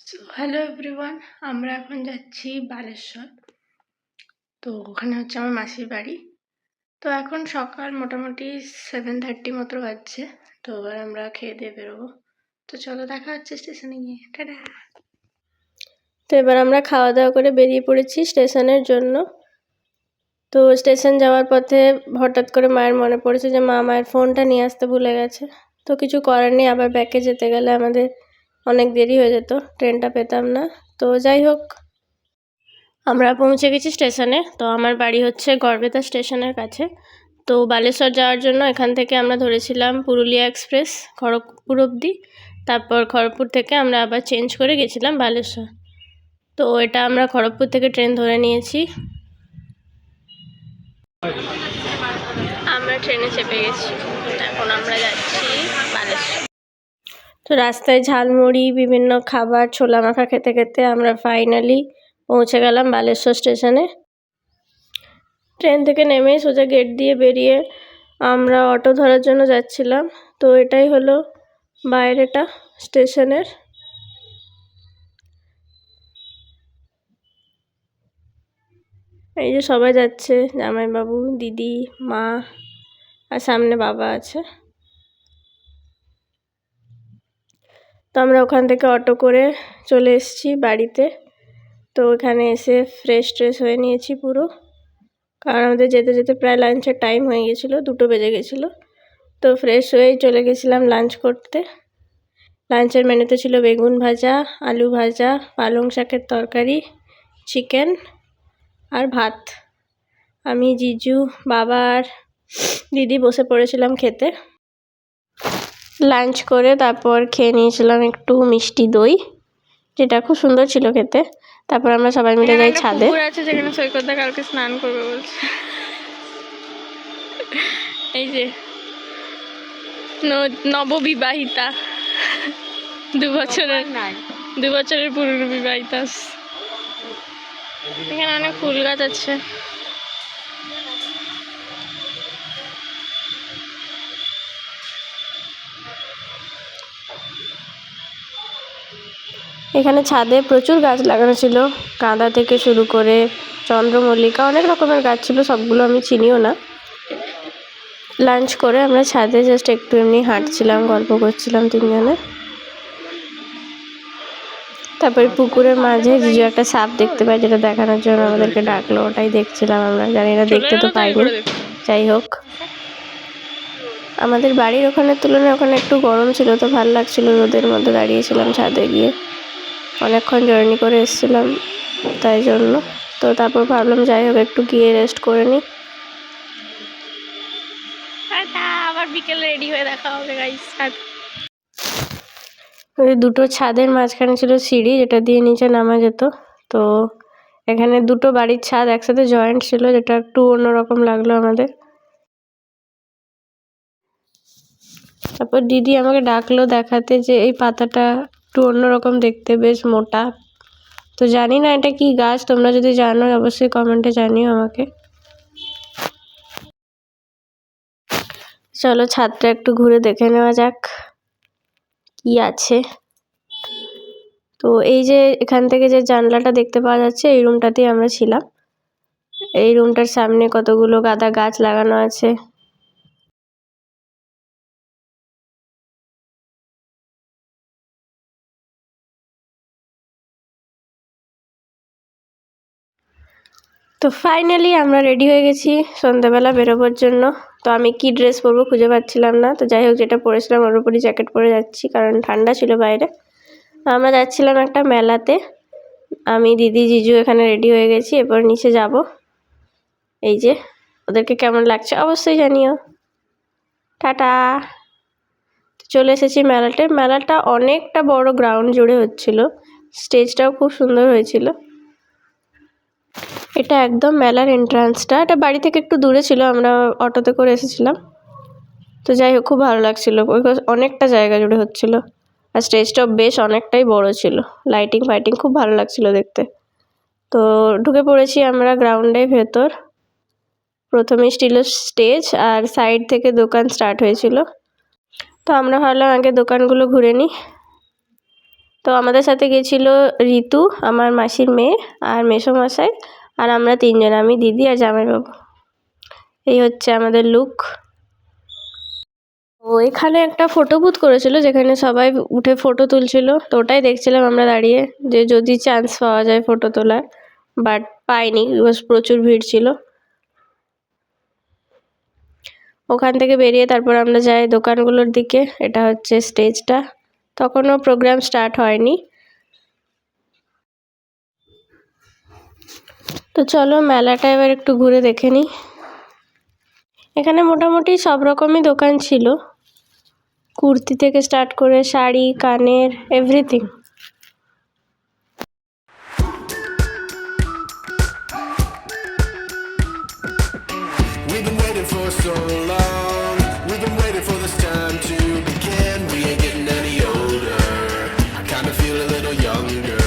So hello everyone, আমরা এখন যাচ্ছি বালেশ্বর। তো ওখানে হচ্ছে আমার মাসির বাড়ি। তো এখন সকাল মোটামুটি 7:30 মতো বাজছে। তো এবার আমরা খেয়ে দিয়ে বেরোবো। তো চলো দেখা হচ্ছে স্টেশনে গিয়ে। টাটা। তো এবার আমরা খাওয়া দাওয়া করে বেরিয়ে পড়েছি স্টেশনের জন্য। তো স্টেশন যাওয়ার পথে হঠাৎ করে মায়ের মনে পড়েছে যে মায়ের ফোনটা নিয়ে আসতে ভুলে গেছে। তো কিছু করার নেই, আবার ব্যাকে যেতে গেলে আমাদের অনেক দেরি হয়ে যেত, ট্রেনটা পেতাম না। তো যাই হোক, আমরা পৌঁছে গেছি স্টেশনে। তো আমার বাড়ি হচ্ছে গড়বেতা স্টেশনের কাছে। তো বালেশ্বর যাওয়ার জন্য এখান থেকে আমরা ধরেছিলাম পুরুলিয়া এক্সপ্রেস খড়গপুর অবধি। তারপর খড়গপুর থেকে আমরা আবার চেঞ্জ করে গেছিলাম বালেশ্বর। তো এটা আমরা খড়গপুর থেকে ট্রেন ধরে নিয়েছি। আমরা ট্রেনে চেপে গেছি, এখন আমরা যাচ্ছি বালেশ্বর। তো রাস্তায় ঝালমুড়ি, বিভিন্ন খাবার, ছোলা মাখা খেতে খেতে আমরা ফাইনালি পৌঁছে গেলাম বালেশ্বর স্টেশনে। ট্রেন থেকে নেমে সোজা গেট দিয়ে বেরিয়ে আমরা অটো ধরার জন্য যাচ্ছিলাম। তো এটাই হলো বাইরেটা স্টেশনের। এই যে সবাই যাচ্ছে, জামাইবাবু, দিদি, মা, আর সামনে বাবা আছে। তো আমরা ওখান থেকে অটো করে চলে এসেছি বাড়িতে। তো ওখানে এসে ফ্রেশ হয়ে নিয়েছি পুরো, কারণ আমাদের যেতে যেতে প্রায় লাঞ্চের টাইম হয়ে গেছিলো, 2টো বেজে গেছিলো। তো ফ্রেশ হয়েই চলে গেছিলাম লাঞ্চ করতে। লাঞ্চের মেনুতে ছিল বেগুন ভাজা, আলু ভাজা, পালং শাকের তরকারি, চিকেন আর ভাত। আমি, জিজু, বাবা আর দিদি বসে পড়েছিলাম খেতে। লাঞ্চ করে তারপর খেয়ে নিয়েছিলাম একটু মিষ্টি দই, যেটা খুব সুন্দর ছিল খেতে। তারপর আমরা সবাই মিলে যাই ছাদে। পুকুর আছে যেখানে সৈকতদা কালকে স্নান করবে বলছে। এই যে নববিবাহিতা, 2 বছরের পুরনো বিবাহিতা। এখানে অনেক ফুল গাছ আছে। এখানে ছাদে প্রচুর গাছ লাগানো ছিল, গাঁদা থেকে শুরু করে চন্দ্রমল্লিকা, অনেক রকমের গাছ ছিল, সবগুলো আমি চিনিও না। লাঞ্চ করে আমরা ছাদে জাস্ট একটু এমনি হাঁটছিলাম, গল্প করছিলাম তিনজনে। তারপরে পুকুরের মাঝে জিজু একটা সাপ দেখতে পাই, যেটা দেখানোর জন্য আমাদেরকে ডাকলো, ওটাই দেখছিলাম আমরা। জানি না, দেখতে তো পাইনি। যাই হোক, আমাদের বাড়ির ওখানের তুলনায় ওখানে একটু গরম ছিল, তো ভালো লাগছিল, রোদের মধ্যে দাঁড়িয়েছিলাম ছাদে গিয়ে। অনেকক্ষণ জার্নি করে এসেছিলাম তাই জন্য। তো তারপর ভাবলাম যাই হোক একটু গিয়ে রেস্ট করে নিই। আবার বিকেলে রেডি হয়ে দেখা হবে গাইস। ওই 2টো ছাদের মাঝখানে ছিল সিঁড়ি, যেটা দিয়ে নিচে নামা যেত। তো এখানে 2টো বাড়ির ছাদ একসাথে জয়েন্ট ছিল, যেটা একটু অন্যরকম লাগলো আমাদের। তারপর দিদি আমাকে ডাকলো দেখাতে যে এই পাতাটা একটু অন্যরকম দেখতে, বেশ মোটা। তো জানি না এটা কি গাছ, তোমরা যদি জানো অবশ্যই কমেন্টে জানিও আমাকে। চলো ছাদটা একটু ঘুরে দেখে নেওয়া যাক কি আছে। তো এই যে এখান থেকে যে জানলাটা দেখতে পাওয়া যাচ্ছে, এই রুমটাতেই আমরা ছিলাম। এই রুমটার সামনে কতগুলো গাঁদা গাছ লাগানো আছে। তো ফাইনালি আমরা রেডি হয়ে গেছি সন্ধ্যাবেলা বেরোবার জন্য। তো আমি কি ড্রেস পরবো খুঁজে পাচ্ছিলাম না। তো যাই হোক, যেটা পরেছিলাম ওর উপরই জ্যাকেট পরে যাচ্ছি, কারণ ঠান্ডা ছিল বাইরে। আমরা যাচ্ছিলাম একটা মেলাতে। আমি, দিদি, জিজু এখানে রেডি হয়ে গেছি, এরপর নিচে যাব। এই যে, ওদেরকে কেমন লাগছে অবশ্যই জানিও। টাটা। চলে এসেছি মেলাতে। মেলাটা অনেকটা বড় গ্রাউন্ড জুড়ে হচ্ছিল, স্টেজটাও খুব সুন্দর হয়েছিল। এটা একদম মেলার এন্ট্রান্সটা। এটা বাড়ি থেকে একটু দূরে ছিল, আমরা অটোতে করে এসেছিলাম। তো যাই হোক, খুব ভালো লাগছিল, অনেকটা জায়গা জুড়ে হচ্ছিল। আর স্টেজটাও বেশ অনেকটাই বড় ছিল, লাইটিং ফাইটিং খুব ভালো লাগছিল দেখতে। তো ঢুকে পড়েছি আমরা গ্রাউন্ডের ভেতর। প্রথমেই ছিল স্টেজ, আর সাইড থেকে দোকান স্টার্ট হয়েছিল। তো আমরা ভাবলাম আগে দোকানগুলো ঘুরে নিই। তো আমাদের সাথে গেছিলো ঋতু, আমার মাসির মেয়ে আর মেসোমশাই, আর আমরা তিনজন, আমি, দিদি আর জামাইবাবু। এই হচ্ছে আমাদের লুক। ও এখানে একটা ফটো বুথ করেছিল যেখানে সবাই উঠে ফটো তুলছিল, তো ওটাই দেখছিলাম আমরা দাঁড়িয়ে, যে যদি চান্স পাওয়া যায় ফটো তোলার, বাট পাইনি, প্রচুর ভিড় ছিল। ওখান থেকে বেরিয়ে তারপর আমরা যাই দোকানগুলোর দিকে। এটা হচ্ছে স্টেজটা, তখনও প্রোগ্রাম স্টার্ট হয়নি। তো চলো মেলাটা এবার একটু ঘুরে দেখে নিই। এখানে মোটামুটি সব রকমই দোকান ছিল, কুর্তি থেকে স্টার্ট করে শাড়ি, কানের, everything. We've been waiting for so long. We've been waiting for this time to begin. We ain't getting any older. I kinda feel a little younger.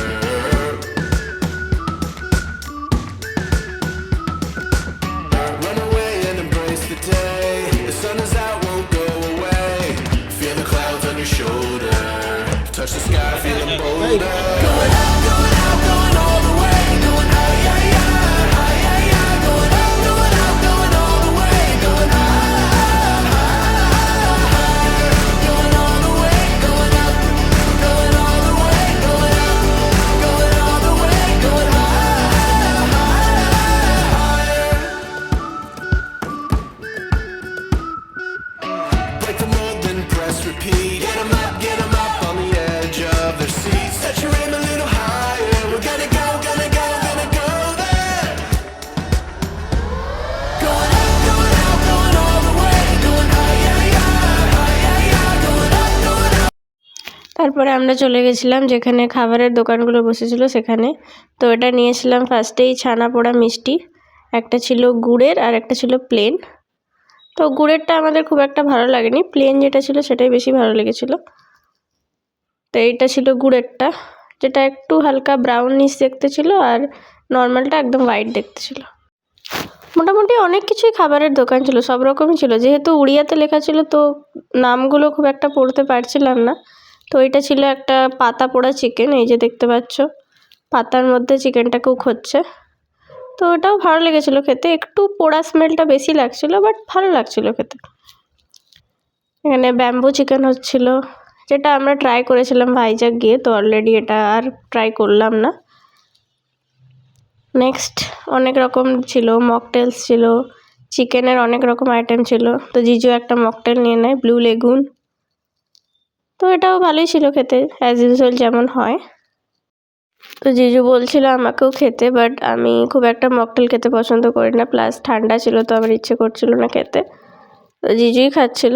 Run away and embrace the day. The sun is out, won't go away. Feel the clouds on your shoulder. Touch the sky, feeling bolder. Going out, going out, going all the way. Going out, yeah, yeah, yeah, yeah. Going out, going out, going all the way. Going going all the way. Going up, going all the way. Going up, going all the way. Going break the mold, then press repeat. Get 'em up on the edge of their seats. Set your aim a little higher. We're gonna go there. Going up, going out, going all the way. Going high, yeah, yeah, going up, going up. তারপরে আমরা চলে গেছিলাম যেখানে খাবারের দোকানগুলো বসেছিল সেখানে। তো এটা নিয়েছিলাম ফার্স্টেই ছানা পোড়া মিষ্টি, একটা ছিল গুড়ের আর একটা ছিল প্লেন। তো গুড়েরটা আমাদের খুব একটা ভালো লাগেনি, প্লেন যেটা ছিল সেটাই বেশি ভালো লেগেছিলো। তো এইটা ছিল গুড়েরটা, যেটা একটু হালকা ব্রাউনিশ দেখতে ছিল, আর নর্মালটা একদম হোয়াইট দেখতে ছিল। মোটামুটি অনেক কিছুই খাবারের দোকান ছিল, সব রকমই ছিল। যেহেতু উড়িয়াতে লেখা ছিল তো নামগুলো খুব একটা পড়তে পারছিলাম না। তো এটা ছিল একটা পাতা পোড়া চিকেন, এই যে দেখতে পাচ্ছ পাতার মধ্যে চিকেনটা কুক হচ্ছে। তো ওটাও ভালো লেগেছিলো খেতে, একটু পোড়া স্মেলটা বেশি লাগছিলো, বাট ভালো লাগছিলো খেতে। এখানে ব্যাম্বু চিকেন হচ্ছিল, যেটা আমরা ট্রাই করেছিলাম ভাইজাগ গিয়ে, তো অলরেডি এটা আর ট্রাই করলাম না। নেক্সট অনেক রকম ছিল, মকটেলস ছিল, চিকেনের অনেক রকম আইটেম ছিল। তো জিজু একটা মকটেল নিয়ে নেয়, ব্লু লেগুন। তো এটাও ভালোই ছিল খেতে, অ্যাজ ইউজুয়াল যেমন হয়। তো জিজু বলছিল আমাকেও খেতে, বাট আমি খুব একটা মকটেল খেতে পছন্দ করি না, প্লাস ঠান্ডা ছিল তো আমার ইচ্ছে করছিল না খেতে। তো জিজুই খাচ্ছিল।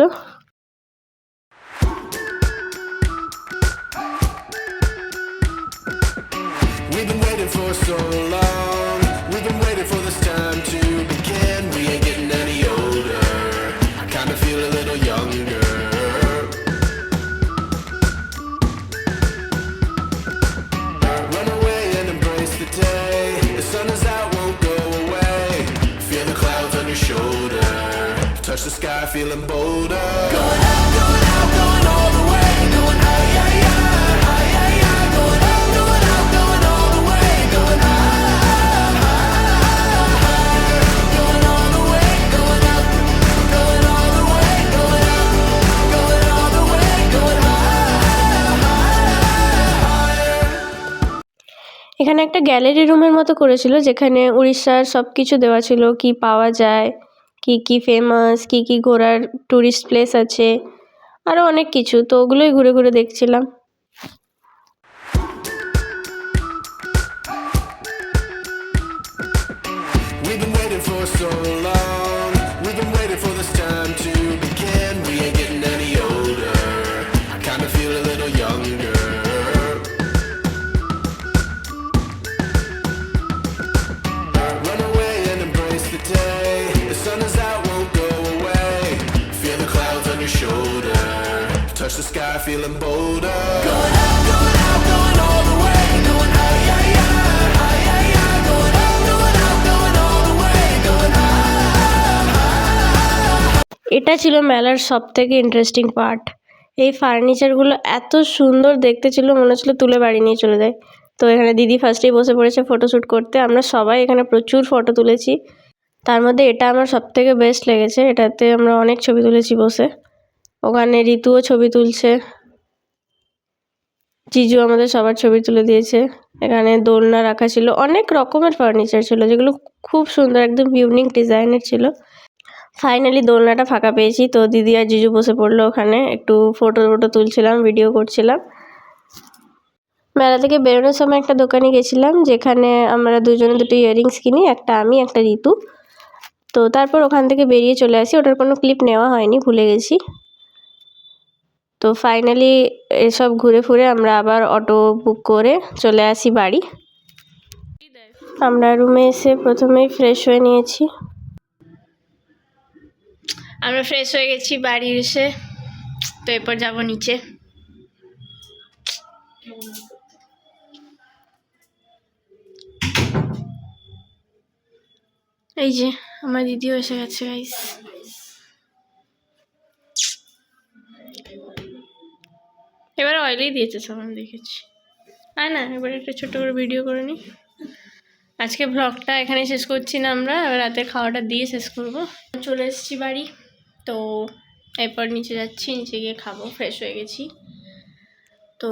We've been waiting for so long. We've been waiting for this time to begin. We ain't getting any older. I kinda feel a little younger. Run away and embrace the day. The sun is out, won't go away. Feel the clouds on your shoulder. Touch the sky, feeling bolder. Going out, going all the way. Going high, yeah, yeah, yeah. Going up, going out, going all the way. Going going all the way. Going up, going all the way. Going up, going all the way. Going এখানে একটা gallery রুমের মতো করেছিল, যেখানে উড়িষ্যার সব কিছু দেওয়া ছিল, কি পাওয়া যায়, কি ফেমাস, কি ঘোরার ট্যুরিস্ট প্লেস আছে, আরও অনেক কিছু। তো ওগুলোই ঘুরে ঘুরে দেখছিলাম। We've been waiting for so long. We've been waiting for this time to begin. We ain't getting any older. I kinda feel a little younger. Run away and embrace the day. The sun is out, won't go away. Feel the clouds on your shoulder. Touch the sky, feeling bolder. Going out, going all the way. Going high, yeah, yeah, yeah. Going up, going out, going all the way. Going এটা ছিল মেলার সবথেকে interesting part. এই ফার্নিচারগুলো এত সুন্দর দেখতে ছিল, মনে হচ্ছিল তুলে বাড়ি নিয়ে চলে যায়। তো এখানে দিদি ফার্স্টেই বসে পড়েছে ফটোশ্যুট করতে। আমরা সবাই এখানে প্রচুর ফটো তুলেছি, তার মধ্যে এটা আমার সবথেকে বেস্ট লেগেছে। এটাতে আমরা অনেক ছবি তুলেছি বসে। ওখানে ঋতুও ছবি তুলছে, জিজু আমাদের সবার ছবি তুলে দিয়েছে। এখানে দোলনা রাখা ছিল, অনেক রকমের ফার্নিচার ছিল যেগুলো খুব সুন্দর, একদম ইউনিক ডিজাইনের ছিল। ফাইনালি দোলনাটা ফাঁকা পেয়েছি, তো দিদি আর জিজু বসে পড়লো ওখানে। একটু ফটো তুলছিলাম, ভিডিও করছিলাম। মেলা থেকে বেরোনোর সময় একটা দোকানে গেছিলাম, যেখানে আমরা দুজনে দুটো ইয়াররিংস কিনি, একটা আমি একটা ঋতু। তো তারপর ওখান থেকে বেরিয়ে চলে আসি, ওটার কোনো ক্লিপ নেওয়া হয়নি, ভুলে গেছি। তো ফাইনালি এসব ঘুরে ফুরে আমরা আবার অটো বুক করে চলে আসি বাড়ি। আমরা রুমে এসে প্রথমেই ফ্রেশ হয়ে নিয়েছি। আমরা ফ্রেশ হয়ে গেছি বাড়ি এসে। তো এরপর যাব নিচে। এই যে আমার দিদিও এসে গেছে গাইস। এবার অয়েলেই দিয়েছে সব, আমি দেখেছি। না এবার একটা ছোট্ট করে ভিডিও করে নিই। আজকে ব্লগটা এখানে শেষ করছি না, আমরা রাতের খাওয়াটা দিয়ে শেষ করব। চলে এসেছি বাড়ি, তো এরপর নিচে যাচ্ছি, নিচে গিয়ে খাবো। ফ্রেশ হয়ে গেছি। তো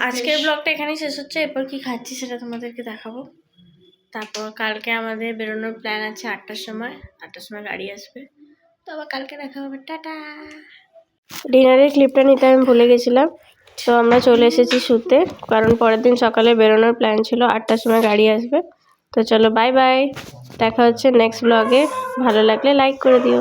আজকের ব্লগটা এখানেই শেষ হচ্ছে। এরপর কি খাচ্ছি সেটা তোমাদেরকে দেখাবো। তারপর কালকে আমাদের বেরোনোর প্ল্যান আছে 8টার সময়। 8টার সময় গাড়ি আসবে, তো আবার কালকে দেখা হবে। টাটা। ডিনারের ক্লিপটা নিতে আমি ভুলে গেছিলাম, তো আমরা চলে এসেছি শুতে, কারণ পরের দিন সকালে বেরোনোর প্ল্যান ছিল। 8টার সময় গাড়ি আসবে। তো চলো বাই বাই, দেখা হচ্ছে নেক্সট ব্লগে। ভালো লাগলে লাইক করে দিও।